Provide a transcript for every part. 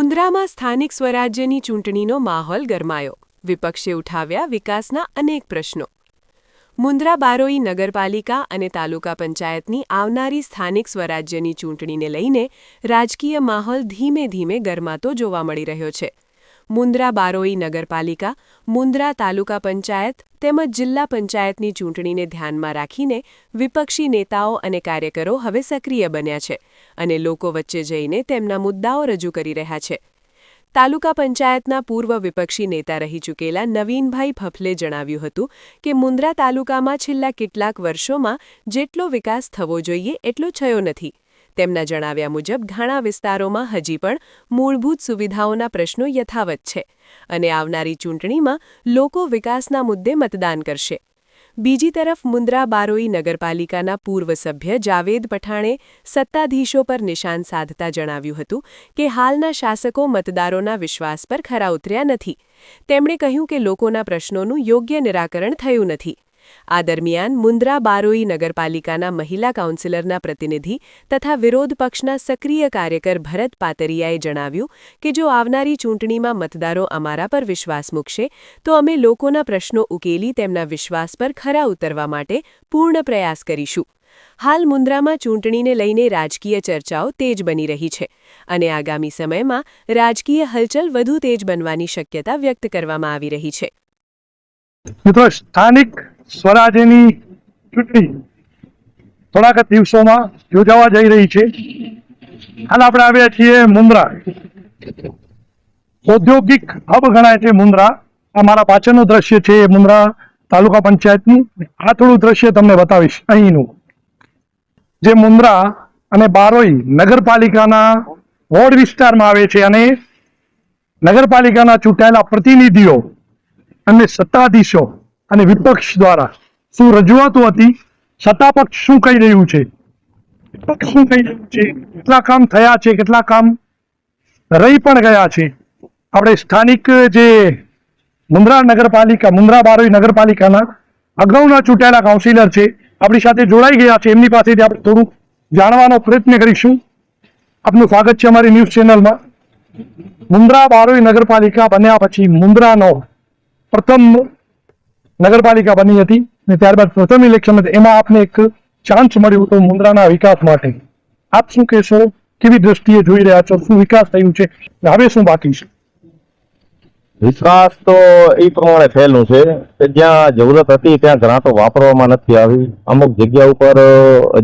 મુન્દ્રામાં સ્થાનિક સ્વરાજ્યની ચૂંટણીનો માહોલ ગરમાયો. વિપક્ષે ઉઠાવ્યા વિકાસના અનેક પ્રશ્નો. મુન્દ્રા બારોઈ નગરપાલિકા અને તાલુકા પંચાયતની આવનારી સ્થાનિક સ્વરાજ્યની ચૂંટણીને લઈને રાજકીય માહોલ ધીમે ધીમે ગરમાતો જોવા મળી રહ્યો છે. મુન્દ્રા બારોઈ નગરપાલિકા, મુન્દ્રા તાલુકા પંચાયત તેમજ જિલ્લા પંચાયતની ચૂંટણીને ધ્યાનમાં રાખીને વિપક્ષી નેતાઓ અને કાર્યકરો હવે સક્રિય બન્યા છે અને લોકો વચ્ચે જઈને તેમના મુદ્દાઓ રજૂ કરી રહ્યા છે. તાલુકા પંચાયતના પૂર્વ વિપક્ષી નેતા રહી ચૂકેલા નવીનભાઈ ફફલે જણાવ્યું હતું કે મુન્દ્રા તાલુકામાં છેલ્લા કેટલાક વર્ષોમાં જેટલો વિકાસ થવો જોઈએ એટલો થયો નથી. તેમના જણાવ્યા મુજબ ઘણા વિસ્તારોમાં હજી પણ મૂળભૂત સુવિધાઓના પ્રશ્નો યથાવત છે અને આવનારી ચૂંટણીમાં લોકો વિકાસના મુદ્દે મતદાન કરશે. બીજી તરફ મુન્દ્રા બારોઈ નગરપાલિકાના પૂર્વ સભ્ય જાવેદ પઠાણે સત્તાધીશો પર નિશાન સાધતા જણાવ્યું હતું કે હાલના શાસકો મતદારોના વિશ્વાસ પર ખરા ઉતર્યા નથી. તેમણે કહ્યું કે લોકોના પ્રશ્નોનું યોગ્ય નિરાકરણ થયું નથી. આ દરમિયાન મુન્દ્રા બારોઈ નગરપાલિકાના મહિલા કાઉન્સિલરના પ્રતિનિધિ તથા વિરોધ પક્ષના સક્રિય કાર્યકર ભરત પાતરિયાએ જણાવ્યું કે જો આવનારી ચૂંટણીમાં મતદારો અમારા પર વિશ્વાસ મૂકશે તો અમે લોકોના પ્રશ્નો ઉકેલી તેમના વિશ્વાસ પર ખરા ઉતરવા માટે પૂર્ણ પ્રયાસ કરીશું. હાલ મુન્દ્રામાં ચૂંટણીને લઈને રાજકીય ચર્ચાઓ તેજ બની રહી છે અને આગામી સમયમાં રાજકીય હલચલ વધુ તેજ બનવાની શક્યતા વ્યક્ત કરવામાં આવી રહી છે. મિત્રો, સ્થાનિક સ્વરાજ્યની ચૂંટણી થોડાક દિવસોમાં યોજાવા જઈ રહી છે. હાલ આપણે આવ્યા છીએ મુન્દ્રા. ઔદ્યોગિક હબ ગણાય છે મુન્દ્રા. આ મારા પાછળનું દ્રશ્ય છે મુન્દ્રા તાલુકા પંચાયતનું. આ થોડું દ્રશ્ય તમને બતાવીશ અહીંનું, જે મુન્દ્રા અને બારોઈ નગરપાલિકાના વોર્ડ વિસ્તારમાં આવે છે અને નગરપાલિકાના ચૂંટાયેલા પ્રતિનિધિઓ અને સત્તાધીશો અને વિપક્ષ દ્વારા શું રજૂઆતો હતી, સત્તાપક્ષ શું કહી રહ્યું છે, વિપક્ષ શું કહી રહ્યું છે, કેટલા કામ થયા છે, કેટલા કામ રહી પણ ગયા છે. આપણે સ્થાનિક જે મુન્દ્રા નગરપાલિકા, મુન્દ્રા બારોઈ નગરપાલિકાના અગાઉના ચૂંટાયેલા કાઉન્સિલર છે, આપણી સાથે જોડાઈ ગયા છે. એમની પાસેથી આપણે થોડું જાણવાનો પ્રયત્ન કરીશું. આપનું સ્વાગત છે અમારી ન્યૂઝ ચેનલમાં. મુન્દ્રા બારોઈ નગરપાલિકા બન્યા પછી મુન્દ્રાનો પ્રથમ નગરપાલિકા બની હતી ને ત્યારબાદ પ્રથમ ઇલેક્શન હતું. એમાં આપને એક ચાન્સ મળ્યું હતો મુન્દ્રાના વિકાસ માટે. આપ શું કહેશો, કેવી દ્રષ્ટિએ જોઈ રહ્યા છો, શું વિકાસ થયું છે, હવે શું બાકી છે? વિકાસ તો એ પ્રમાણે થયેલું છે કે જ્યાં જરૂરત હતી ત્યાં ગ્રાન્ટો વાપરવામાં નથી આવી. અમુક જગ્યા ઉપર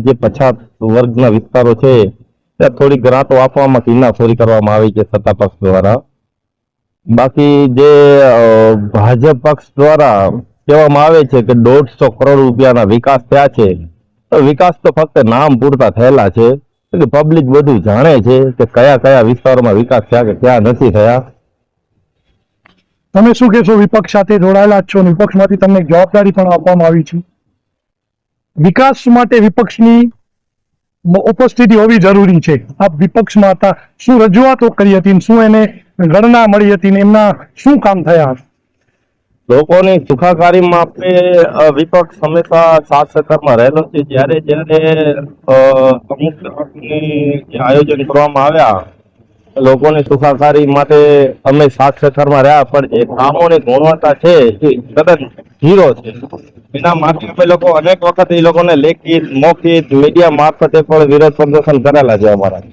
જે પછાત વર્ગના વિસ્તારો છે ત્યાં થોડી ગ્રાન્ટો આપવામાં કિન્નાખોરી કરવામાં આવી છે સત્તા પક્ષ દ્વારા. બાકી જે ભાજપ પક્ષ દ્વારા કહેવામાં આવે છે કે 150 કરોડ રૂપિયાના વિકાસ થયા છે, તો વિકાસ તો ફક્ત નામ પૂરતા થયેલા છે. પબ્લિક બધું જાણે છે કે કયા કયા વિસ્તારોમાં વિકાસ થયા કે ક્યાં નથી થયા. તમે શું કહેશો? વિપક્ષ સાથે જોડાયેલા છો, વિપક્ષમાંથી તમને જવાબદારી પણ આપવામાં આવી છે. વિકાસ માટે વિપક્ષની ઉપસ્થિતિ હોવી જરૂરી છે. આપ વિપક્ષમાં હતા, શું રજૂઆતો કરી હતી, શું એને ગણના મળી હતી, એમના શું કામ થયા? લોકોની સુખાકારીમાં આપણે વિપક્ષ હંમેશા સાથ સહકારમાં રહેલો છે. જ્યારે જ્યારે અમુક આયોજન કરવામાં આવ્યા લોકોની સુખાકારી માટે અમે સાથ સહકારમાં રહ્યા, પણ જે કામોની ગુણવત્તા છે એ તદ્દન ઝીરો છે. એના માટે અમે લોકો અનેક વખત એ લોકોને લેખિત મૌખિક મીડિયા મારફતે પણ વિરોધ પ્રદર્શન કરેલા છે અમારા.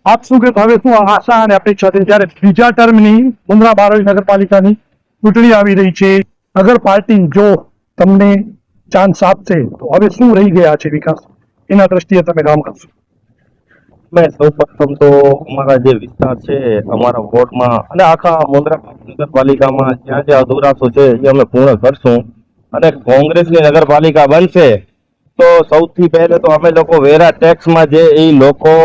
આપ શું કે હવે શું આશા અને અપેક્ષા છે જ્યારે બીજા ટર્મની મુન્દ્રા બારોઈ નગરપાલિકાની ચૂંટણી આવી રહી છે, અગર પાર્ટી જો તમને ચાન્સ આપશે તો હવે શું રહી ગયા છે વિકાસ, એના દ્રષ્ટિએ તમે કામ કરશો? મેં સૌ પ્રથમ તો અમારા જે વિસ્તાર છે અમારા વોર્ડમાં અને આખા મુન્દ્રા નગરપાલિકામાં જ્યાં જે અધૂરાશો છે એ અમે પૂર્ણ કરશું. અને કોંગ્રેસની નગરપાલિકા બનશે તો સૌથી પહેલે તો અમે લોકો વેરા ટેક્સમાં જે એ લોકો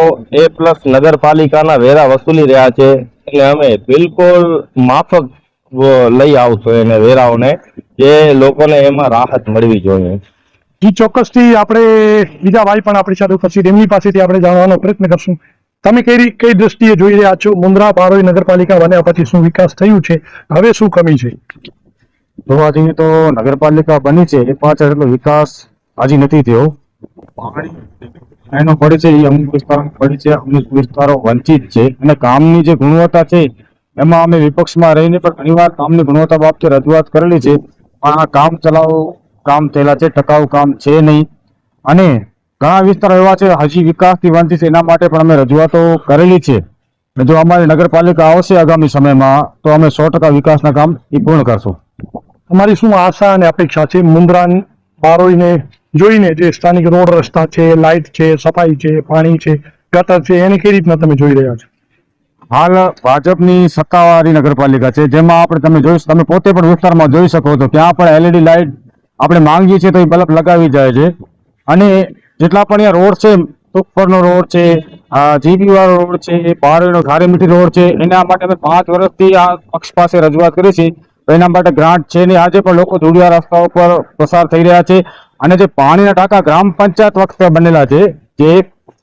A+ નગરપાલિકાના વેરા વસૂલી રહ્યા છે એટલે અમે બિલકુલ માફક લઈ આવશો એને વેરાઓને, જે લોકોને એમાં રાહત મળવી જોઈએ. જી ચોક્કસથી આપણે બીજા ભાઈ પણ આપણી સાથે ઉપસ્થિત, એમની પાસેથી આપણે જાણવાનો પ્રયત્ન કરશું. તમે કઈ દ્રષ્ટિએ જોઈ રહ્યા છો? મુન્દ્રા બારોઈ નગરપાલિકા બન્યા પછી શું વિકાસ થયું છે, હવે શું કમી છે? જોવા જઈએ તો નગરપાલિકા બની છે એ પાછળ એટલો વિકાસ હજી નથી થયો. એનો પડે છે એ અમુક વિસ્તારોમાં પડે છે, અમુક વિસ્તારો વંચિત છે અને કામની જે ગુણવત્તા છે એમાં અમે વિપક્ષમાં રહીને પણ ઘણીવાર કામની ગુણવત્તા બાબતે રજૂઆત કરેલી છે, પણ આ કામ ચલાવ કામ થયેલા છે, ટકાઉ કામ છે નહીં. અને ઘણા વિસ્તારો એવા છે હજી વિકાસથી વંચિત છે, એના માટે પણ અમે રજૂઆતો કરેલી છે. અને જો અમારી નગરપાલિકા આવશે આગામી સમયમાં તો અમે 100% વિકાસના કામ એ પૂર્ણ કરશું. તમારી શું આશા અને અપેક્ષા છે મુન્દ્રા બારોઈને જોઈને? જે સ્થાનિક રોડ રસ્તા છે, લાઇટ છે, સફાઈ છે, પાણી છે, ગટર છે, એને કઈ રીતના તમે જોઈ રહ્યા છો? હાલ ભાજપની સત્તાવાળી નગરપાલિકા છે, જેમાં તમે પોતે પણ વિસ્તારમાં જોઈ શકો છો, ત્યાં પણ એલઈડી લાઇટ આપણે માંગીએ છીએ તો એ બલ્બ લગાવી જાય છે. અને જેટલા પણ અહીંયા રોડ છે, ઉપરનો રોડ છે, જીબી વાળો રોડ છે, બારોઈનો ખારી મીઠી રોડ છે, એના માટે અમે 5 વર્ષથી આ પક્ષ પાસે રજૂઆત કરી છે. તો એના માટે ગ્રાન્ટ છે ને આજે પણ લોકો ધૂળિયા રસ્તા ઉપર પસાર થઈ રહ્યા છે. અને જે પાણીના ટાંકા ગ્રામ પંચાયત વખતે બનેલા છે, જે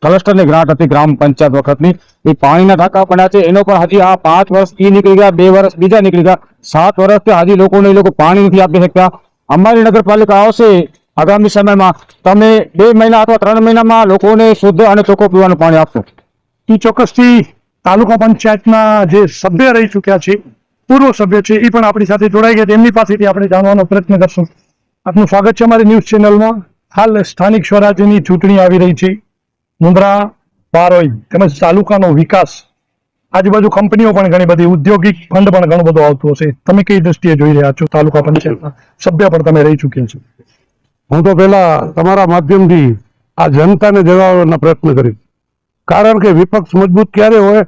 ક્લસ્ટરની ગ્રાન્ટ હતી ગ્રામ પંચાયત વખતની, એ પાણીના ટાંકા બન્યા છે, એનો પણ હજી આ 5 વર્ષ ઈ નીકળી ગયા, 2 વર્ષ બીજા નીકળી ગયા, 7 વર્ષથી હજી લોકોને એ લોકો પાણી નથી આપી શકતા. અમારી નગરપાલિકા આવશે આગામી સમયમાં, તમે 2 મહિના અથવા 3 મહિનામાં લોકોને શુદ્ધ અને ચોખ્ખું પીવાનું પાણી આપશો. એ ચોક્કસથી તાલુકા પંચાયતના જે સભ્ય રહી ચૂક્યા છે, પૂર્વ સભ્ય છે, એ પણ આપણી સાથે જોડાઈ ગયા. તેમની પાસેથી આપણે જાણવાનો પ્રયત્ન કરશું. આપનું સ્વાગત છે અમારી ન્યૂઝ ચેનલમાં. હાલ સ્થાનિક સ્વરાજ્યની ચૂંટણી આવી રહી છે. મુન્દ્રા બારોઈ તેમજ તાલુકાનો વિકાસ, આજુબાજુ કંપનીઓ પણ ઘણી બધી, ઔદ્યોગિક ફંડ પણ ઘણું બધું આવતું હશે. તમે કઈ દ્રષ્ટિએ જોઈ રહ્યા છો? તાલુકા પંચાયતના સભ્ય પણ તમે રહી ચૂક્યા છો. હું તો પહેલા તમારા માધ્યમથી આ જનતાને જગાવવાનો પ્રયત્ન કરીશ, કારણ કે વિપક્ષ મજબૂત ક્યારે હોય?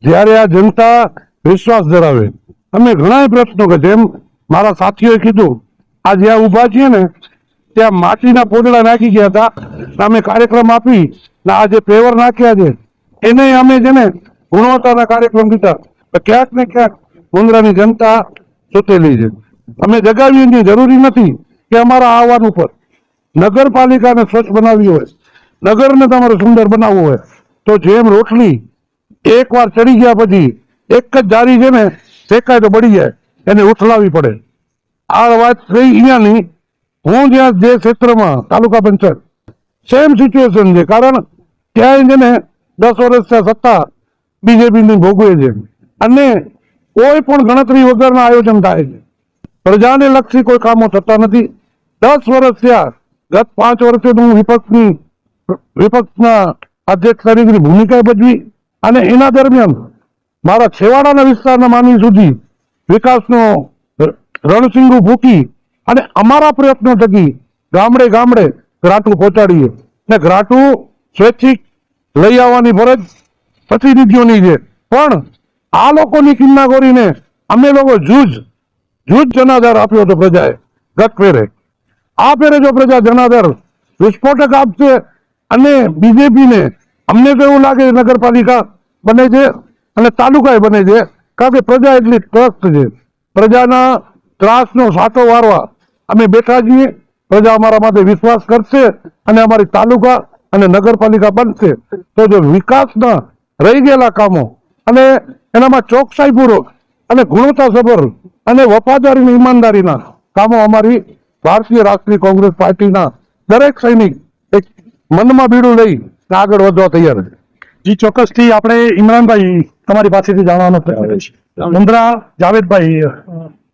જ્યારે આ જનતા વિશ્વાસ ધરાવે. અમે ઘણા પ્રશ્નો કે જેમ મારા સાથીઓએ કીધું, આ જ્યાં ઉભા છીએ ને ત્યાં માટીના પોદડા નાખી ગયા હતા, અમે કાર્યક્રમ આપી ને આ જે પેવર નાખ્યા છે એને અમે છે ને ગુણવત્તાના કાર્યક્રમ દીધા. ક્યાંક ને ક્યાંક મુન્દ્રાની જનતા સુતેલી છે. અમે જગાવીએ નહીં, જરૂરી નથી કે અમારા આવવાનું પર. નગરપાલિકાને સ્વચ્છ બનાવવી હોય, નગરને તમારે સુંદર બનાવવું હોય તો જેમ રોટલી એકવાર ચડી ગયા પછી એક જ જારી છે ને શેકાય તો બળી જાય, એને ઉથલાવી પડે. આ વાત થઈ અહીંયાની. હું જ્યાં જે ક્ષેત્રમાં તાલુકા પંચાયત સેમ સિચ્યુએશન છે, કારણ ક્યાંય છે ને 10 વર્ષ ત્યાં સત્તા બીજેપીની ભોગવે છે અને કોઈ પણ ગણતરી વગરના આયોજન થાય છે. પ્રજાને લક્ષી કોઈ કામો થતા નથી. 10 વર્ષ થયા, ગત 5 વર્ષે હું વિપક્ષના અધ્યક્ષ તરીકેની ભૂમિકા ભજવી અને એના દરમિયાન મારા છેવાડાના વિસ્તારના માનવી સુધી વિકાસનો રણસિંગુ ફૂંકી અને અમારા પ્રયત્નો થકી ગામડે ગામડે ગ્રાંટો પહોંચાડીએ. ને ગ્રાંટો સ્વૈચ્છિક લઈ આવવાની ફરજ પ્રતિનિધિઓની છે, પણ આ લોકોની કિન્નાગોરીને અમે લોકો જૂજ જનાધાર આપ્યો હતો પ્રજાએ ગત ફેરે. આ ફેરે જો પ્રજા જનાધાર વિસ્ફોટક આપશે અને બીજેપીને, અમને તો એવું લાગે નગરપાલિકા બને છે અને તાલુકા બને છે, કારણ કે પ્રજા એટલી ત્રસ્ત છે. પ્રજાના ત્રાસનો સાટો વારવા અમે બેઠા છીએ. પ્રજા અમારા માટે વિશ્વાસ કરશે અને અમારી તાલુકા અને નગરપાલિકા બનશે તો જો વિકાસના રહી ગયેલા કામો અને એનામાં ચોકસાઈપૂર્વક અને ગુણવત્તાસભર અને વફાદારી ઈમાનદારીના કામો અમારી ભારતીય રાષ્ટ્રીય કોંગ્રેસ પાર્ટીના દરેક સૈનિક એક મનમાં બીડું લઈ આગળ વધવા તૈયાર છે. જી ચોક્કસથી આપણે ઇમરાનભાઈ તમારી પાસેથી જાણવાનો પ્રયત્ન કરીશું. મુન્દ્રા જાવેદભાઈ,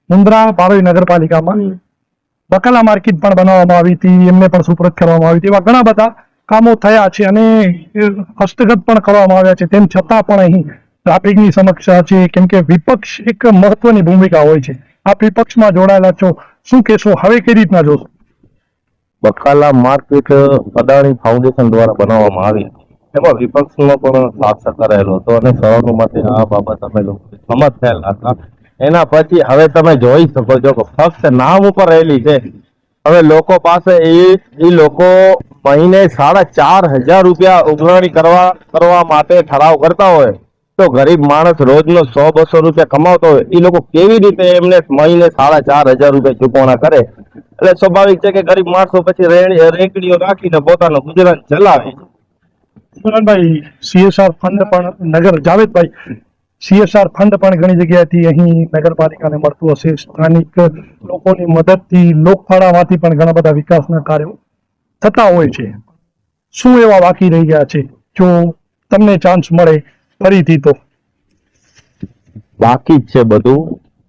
મુન્દ્રા બારોઈ નગરપાલિકામાં બકાલા માર્કેટ પણ બનાવવામાં આવી હતી, એમને પણ સુપરત કરવામાં આવી હતી. એવા ઘણા બધા કામો થયા છે અને હસ્તગત પણ કરવામાં આવ્યા છે. તેમ છતાં પણ અહીં ટ્રાફિકની સમસ્યા છે, કેમ કે વિપક્ષ એક મહત્વની ભૂમિકા હોય છે. આપ વિપક્ષમાં જોડાયેલા છો, શું કહેશો? હવે કઈ રીતના જોશો? બકાલા માર્કેટ અદાણી ફાઉન્ડેશન દ્વારા બનાવવામાં આવી, એમાં વિપક્ષનો પણ સાથ સહકાર રહેલો હતો અને સર્વાનુમતે આ બાબત અમે લોકો સમજ થયેલા હતા. એના પછી હવે તમે જોઈ શકો છો કે ફક્ત નામ ઉપર રહેલી છે. હવે લોકો પાસે એ લોકો મહિને 4,500 રૂપિયા ઉઘરાણી કરવા માટે ઠરાવ કરતા હોય તો ગરીબ માણસ રોજનો 100-200 રૂપિયા કમાવતો હોય, એ લોકો કેવી રીતે એમને મહિને 4,500 રૂપિયા ચૂકવણા કરે? એટલે સ્વાભાવિક છે કે ગરીબ માણસો પછી રેકડીઓ રાખીને પોતાનું ગુજરાન ચલાવે. ઇમરાનભાઈ, CSR ફંડ પણ જાવેદભાઈ, CSR ફંડ પણ ઘણી જગ્યાએથી અહીં નગરપાલિકાને મળતું હશે. સ્થાનિક લોકોની મદદથી લોકફાળામાંથી પણ ઘણા બધા વિકાસના કાર્યો થતા હોય છે. શું એવા બાકી રહી ગયા છે જો તમને ચાન્સ મળે ફરીથી તો? બાકી જ છે બધું.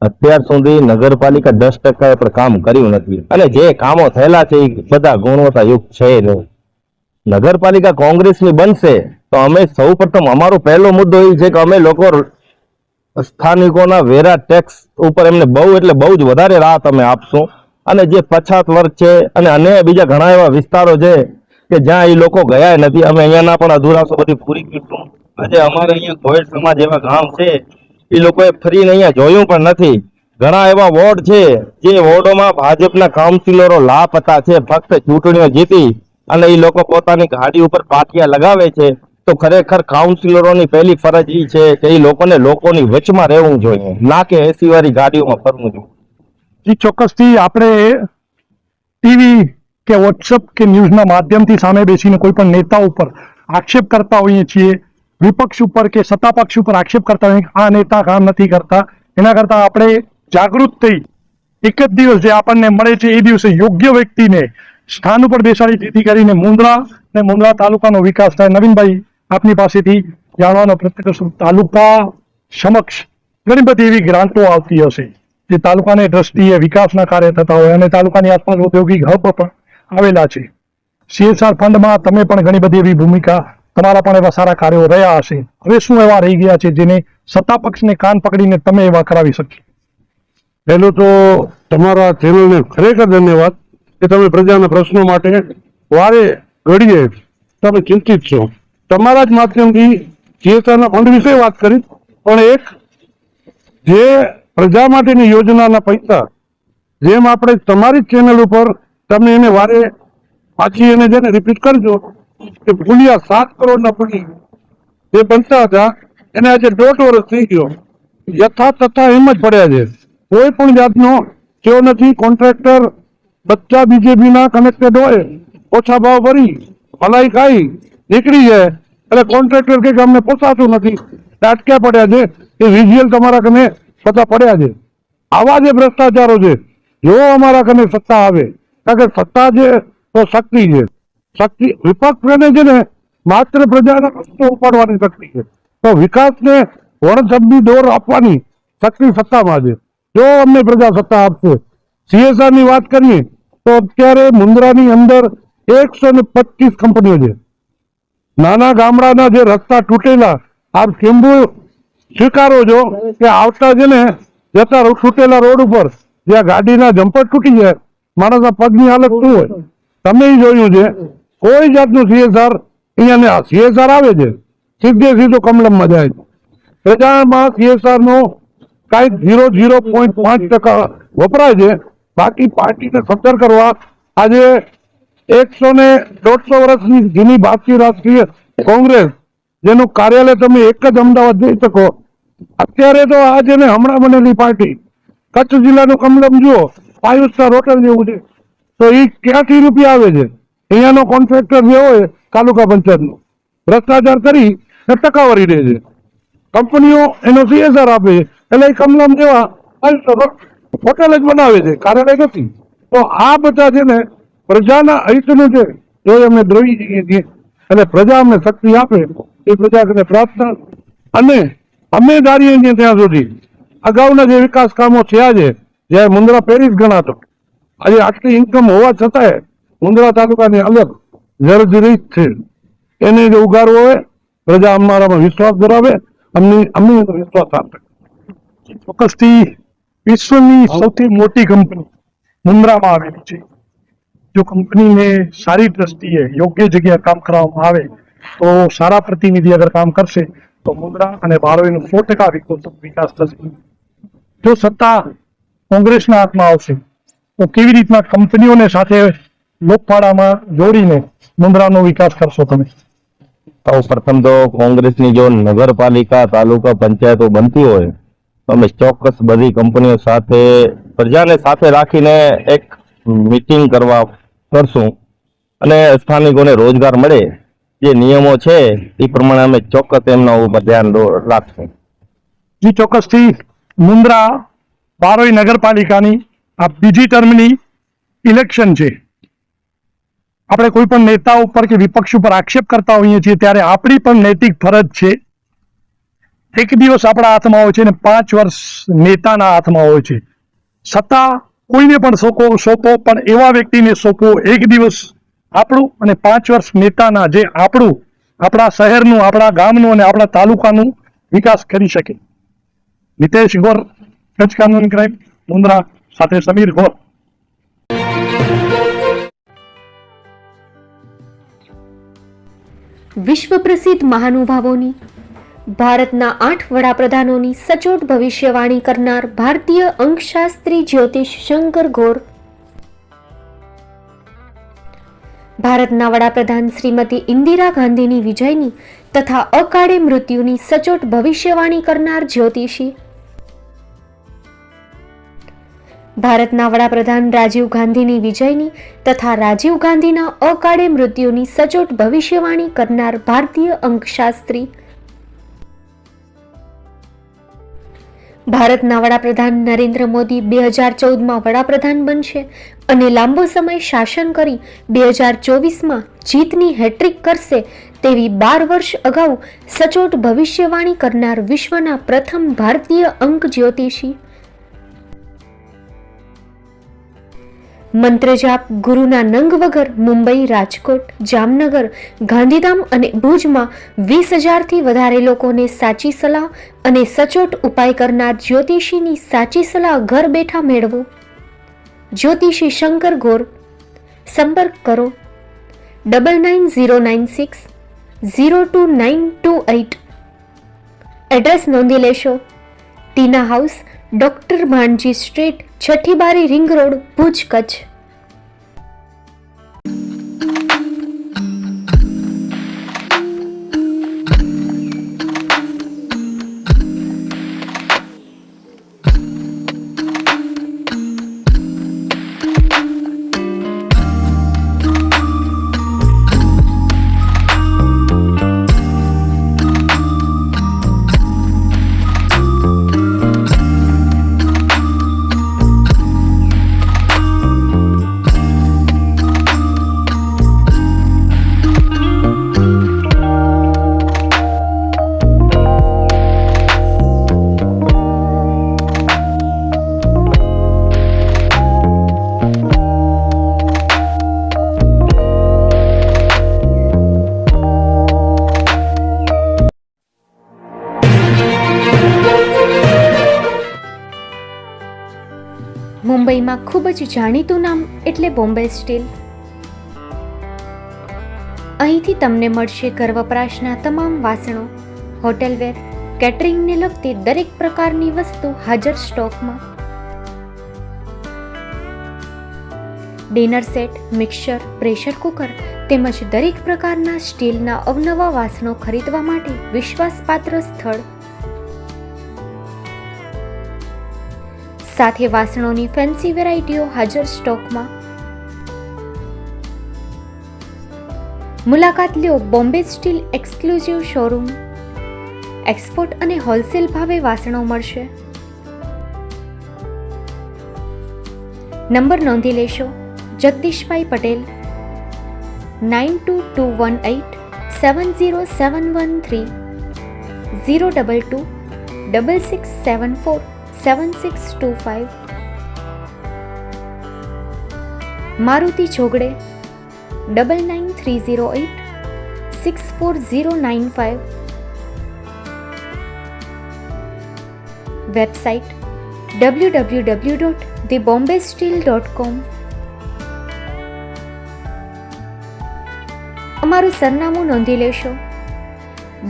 અત્યાર સુધી નગરપાલિકા 10% પણ કામ કર્યું નથી, અને જે કામો થયેલા છે એ બધા ગુણવત્તાયુક્ત છે નહીં. નગરપાલિકા કોંગ્રેસની બનશે તો અમે સૌ પ્રથમ અમારો પહેલો મુદ્દો એ છે કે અમે લોકો સ્થાનિકોના વેરા ટેક્સ ઉપર એમને બહુ એટલે બહુ જ વધારે રાહત અમે આપશું. અને જે પછાત વર્ગ છે અને અન્ય બીજા ઘણા એવા વિસ્તારો છે કે જ્યાં એ લોકો ગયા નથી, અમે અહીંયાના પણ અધૂરાશો બધી પૂરી કરીશું. આજે અમારે અહીંયા ગોયલ સમાજ એવા ગામ છે એ લોકોએ ફરીને અહીંયા જોયું પણ નથી. ઘણા એવા વોર્ડ છે જે વોર્ડોમાં ભાજપના કાઉન્સિલરો લાપતા છે, ફક્ત ચૂંટણીઓ જીતી અને એ લોકો પોતાની ગાડી ઉપર પાટિયા લગાવે છે. તો ખરેખર કાઉન્સિલરોની પહેલી ફરજ એ છે કે એ લોકોની વચમાં રહેવું જોઈએ, ના કે એસી વાળી ગાડીઓમાં ફરવું જોઈએ. જી ચોક્કસથી આપણે ટીવી કે વોટ્સઅપ કે ન્યૂઝના માધ્યમથી સામે બેસીને કોઈ પણ નેતા ઉપર આક્ષેપ કરતા હોઈએ છીએ, વિપક્ષ ઉપર કે સત્તા પક્ષ ઉપર આક્ષેપ કરતા હોઈએ આ નેતા કામ નથી કરતા. એના કરતાં આપણે જાગૃત થઈ એક જ દિવસ જે આપણને મળે છે એ દિવસે યોગ્ય વ્યક્તિને સ્થાન ઉપર બેસાડી જેથી કરીને મુંદ્રા અને મુંદ્રા તાલુકાનો વિકાસ થાય. નવીનભાઈ, આપની પાસેથી જાણવાનો પ્રયત્ન કરશું, તાલુકા સમક્ષ ઘણી બધી એવી ગ્રાન્ટો આવતી હશે જે તાલુકાની દ્રષ્ટિએ વિકાસના કાર્ય થતા હોય અને તાલુકાની આસપાસ ઔદ્યોગિક હબ પણ આવેલા છે. CSR ફંડમાં તમે પણ ઘણી બધી એવી ભૂમિકા, તમારા પણ એવા સારા કાર્યો રહ્યા હશે. હવે શું એવા રહી ગયા છે જેને સત્તા પક્ષને કાન પકડીને તમે એવા કરાવી શકીએ? પહેલું તો તમારા ચેનલને ખરેખર ધન્યવાદ કે તમે પ્રજાના પ્રશ્નો માટે વારે ઘડીએ તમે ચિંતિત છો. તમારા જ માધ્યમથી CSRના ફંડ વિશે વાત કરી, પણ એક જે પ્રજા માટેની યોજનાના પૈસા જેમ આપણે તમારી જ ચેનલ ઉપર તમે એને વારે પાછી એને જેને રિપીટ કરજો કે ભૂલિયા 7 કરોડના પડી જે બનતા હતા એને આજે 1.5 વર્ષ થઈ ગયો, યથા તથા એમ જ પડ્યા છે. કોઈ પણ જાતનો થયો નથી. કોન્ટ્રાક્ટર બધા બીજેપીના કનેક્ટેડ હોય, ઓછા ભાવ ભરી ભલાઈ ખાઈ નીકળી જાય એટલે કોન્ટ્રાક્ટર કે અમને પોસાતું નથી, અટક્યા પડ્યા છે. એ વિઝ્યુઅલ તમારા કને બધા પડ્યા છે. આવા જે ભ્રષ્ટાચારો છે, જો અમારા કને સત્તા આવે, કારણ કે સત્તા છે તો શક્તિ છે. શક્તિ વિપક્ષને છે ને માત્ર પ્રજાના પ્રશ્નો ઉપાડવાની શક્તિ છે, તો વિકાસને વણસબની દોર આપવાની શક્તિ સત્તામાં છે. જો અમને પ્રજા સત્તા આપશે. CSR ની વાત કરીએ તો અત્યારે મુંદ્રાની અંદર 125 કંપનીઓ છે. નાના ગામડાના જે રસ્તા તૂટેલા, આપ કેમ્બુ સ્વીકારો છો કે આવતા છે ને જતા તૂટેલા રોડ ઉપર જ્યાં ગાડીના જમ્પર તૂટી જાય, માણસના પગની હાલત શું હોય તમે જોયું છે. કોઈ જાતનું CSR અહીંયા CSR આવે છે સીધે સીધો કમલમમાં જાય છે. પ્રજામાં CSR નો કાંઈક 0.5% વપરાય છે. બાકી પાર્ટીને સત્તર કરવા આજે 100-150 વર્ષની જૂની ભારતીય રાષ્ટ્રીય કોંગ્રેસ જેનું કાર્યાલય તમે એક જ અમદાવાદ જઈ શકો. અત્યારે તો આ છે ને હમણાં બનેલી પાર્ટી કચ્છ જિલ્લાનું કમલમ જુઓ, 5 સ્ટાર હોટલ જેવું છે. તો એ ક્યાંથી રૂપિયા આવે છે? અહીંયાનો કોન્ટ્રાક્ટર જે હોય તાલુકા પંચાયતનો ભ્રષ્ટાચાર કરી ટકાવારી દે છે, કંપનીઓ એનો CSR આપે છે, એટલે એ કમલમ જેવા 5 સ્ટાર હોટલ જ બનાવે છે, કાર્યાલય નથી. તો આ બધા છે ને પ્રજાના હિતનું છે. જો અમે દ્રવી જઈએ છીએ અને પ્રજા અમને શક્તિ આપે એ પ્રજા પ્રાર્થના, અને અમે ધારીએ છીએ ત્યાં સુધી અગાઉના જે વિકાસ કામો થયા છે, જ્યારે મુંદ્રા પેરિસ ગણાતો, આજે આટલી ઇન્કમ હોવા છતાંય મુંદ્રા તાલુકાની અલગ જર્જરિત છે. એને જો ઉગારવો હોય, પ્રજા અમારામાં વિશ્વાસ ધરાવે, અમને વિશ્વાસ આપે. ચોક્કસથી વિશ્વની સૌથી મોટી કંપની મુંદ્રામાં આવેલી છે. જો કંપનીને સારી દ્રષ્ટિએ યોગ્ય જગ્યાએ કામ કરવામાં આવે તો સારા પ્રતિનિધિ અગર કામ કરશે તો મુંદ્રા અને બારોઈનો 100% વિકાસ થશે. જો સત્તા કોંગ્રેસના હાથમાં આવશે તો કેવી રીતના કંપનીઓને સાથે લોકફાળામાં જોડીને મુંદ્રાનો વિકાસ કરશો તમે? સૌ પ્રથમ તો કોંગ્રેસની જો નગરપાલિકા તાલુકા પંચાયતો બનતી હોય તો અમે ચોક્કસ બધી કંપનીઓ સાથે પ્રજાને સાથે રાખીને એક મીટિંગ કરશું અને સ્થાનિકોને રોજગાર મળે જે નિયમો છે એ પ્રમાણે અમે ચોક્કસ એમના ઉપર ધ્યાન રાખશું. જી ચોક્કસથી મુંદ્રા બારોઈ નગરપાલિકાની આ બીજી ટર્મની ઇલેક્શન છે. આપણે કોઈ પણ નેતા ઉપર કે વિપક્ષ ઉપર આક્ષેપ કરતા હોઈએ છીએ ત્યારે આપણી પણ નૈતિક ફરજ છે. એક દિવસ આપણા હાથમાં હોય છે અને 5 વર્ષ નેતાના હાથમાં હોય છે. સત્તા કોઈને પણ સોંપો પણ એવા વ્યક્તિને સોંપો એક દિવસ આપણું અને 5 વર્ષ નેતાના, જે આપણા શહેરનું, આપણા ગામનું અને આપણા તાલુકાનું વિકાસ કરી શકે. નિતેશ ગોર, કચ્છ કાનૂની ક્રાઇમ, મુન્દ્રા, સાથે સમીર ગોર. વિશ્વ પ્રસિદ્ધ મહાનુભાવોની, ભારતના 8 વડાપ્રધાનોની સચોટ ભવિષ્યવાણી કરનાર ભારતીય અંકશાસ્ત્રી જ્યોતિષ શંકર ગોર, ભારતના વડાપ્રધાન શ્રીમતી ઇન્દિરા ગાંધીની વિજયની તથા અકાળે મૃત્યુની સચોટ ભવિષ્યવાણી કરનાર જ્યોતિષી, ભારતના વડાપ્રધાન રાજીવ ગાંધીની વિજયની તથા રાજીવ ગાંધીના અકાળે મૃત્યુની સચોટ ભવિષ્યવાણી કરનાર ભારતીય અંકશાસ્ત્રી, ભારતના વડાપ્રધાન નરેન્દ્ર મોદી 2014માં વડાપ્રધાન બનશે અને લાંબો સમય શાસન કરી 2024માં જીતની હેટ્રિક કરશે તેવી 12 વર્ષ અગાઉ સચોટ ભવિષ્યવાણી કરનાર વિશ્વના પ્રથમ ભારતીય અંક જ્યોતિષી, મંત્રજાપ ગુરુના નંગ વગર મુંબઈ, રાજકોટ, જામનગર, ગાંધીધામ અને ભુજમાં 20,000થી વધારે લોકોને સાચી સલાહ અને સચોટ ઉપાય કરનાર જ્યોતિષીની સાચી સલાહ ઘર બેઠા મેળવો. જ્યોતિષી શંકર ગોર. સંપર્ક કરો 9909602928. એડ્રેસ નોંધી લેશો. ટીના હાઉસ, ડોક્ટર ભાણજી સ્ટ્રીટ, છઠ્ઠી બારી, રિંગ રોડ, ભુજ, કચ્છ. મુંબઈમાં ખૂબ જ જાણીતું નામ એટલે બોમ્બે સ્ટીલ. અહીંથી તમને મળશે ઘર વપરાશના તમામ વાસણો, હોટેલવેર, કેટરિંગને લગતી દરેક પ્રકારની વસ્તુ હાજર સ્ટોકમાં. Dinner set, mixer, pressure cooker તેમજ દરેક પ્રકારના સ્ટીલના અવનવા વાસણો ખરીદવા માટે વિશ્વાસપાત્ર સ્થળ. સાથે વાસણોની ફેન્સી વેરાયટીઓ હાજર સ્ટોકમાં. મુલાકાત લ્યો Bombay steel exclusive showroom. Export અને હોલસેલ ભાવે વાસણો મળશે. નંબર નોંધી લેશો. જગદીશભાઈ પટેલ 9221870713 022 6674 7625. મારુતિ જોગડે 9930864095. Website www.thebombasteel.com. અમારું સરનામું નોંધી લેશો.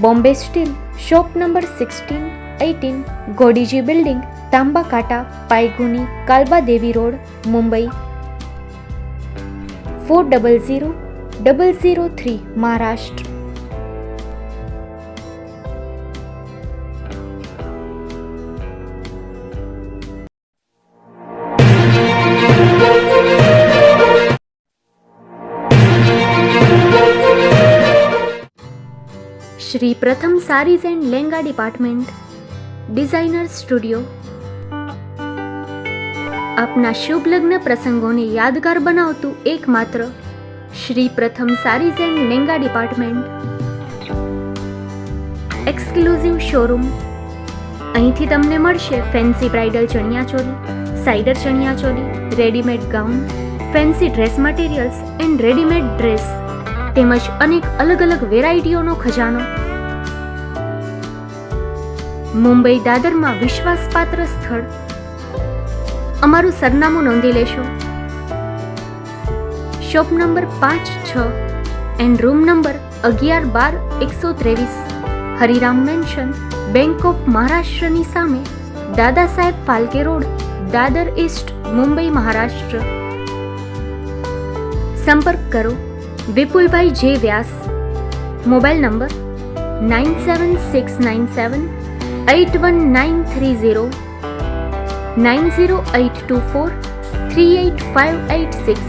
Bombay steel, shop number 16-18, Godiji building, Tamba Kanta, Pydhonie, Kalbadevi road, Mumbai 400003, Maharashtra. Shri Pratham sarees and lehenga department, designer studio. આપના શુભ લગ્ન પ્રસંગોને યાદગાર બનાવતું એકમાત્ર Shri Pratham sarees and lehenga department, exclusive showroom. અહીંથી તમને મળશે fancy bridal chaniya choli, cider chaniya choli, readymade gown, fancy dress materials and readymade dress તેમજ અનેક અલગ અલગ વેરાયટીઓનો ખજાનો. મુંબઈ દાદરમાં વિશ્વાસપાત્ર સ્થળ. અમારું સરનામું નોંધી લેશો. Shop number 5-6 and room number 11-12-123, Hariram mansion, bank of મહારાષ્ટ્રની સામે, દાદા સાહેબ ફાલ્કે રોડ, દાદર ઈસ્ટ, મુંબઈ, મહારાષ્ટ્ર. સંપર્ક કરો વિપુલભાઈ જે વ્યાસ. Mobile number 9769781930, 9082438586.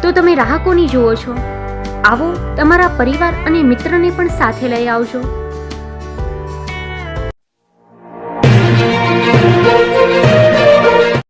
તો તમે રાહ કોની જુઓ છો? આવો, તમારા પરિવાર અને મિત્રને પણ સાથે લઈ આવજો.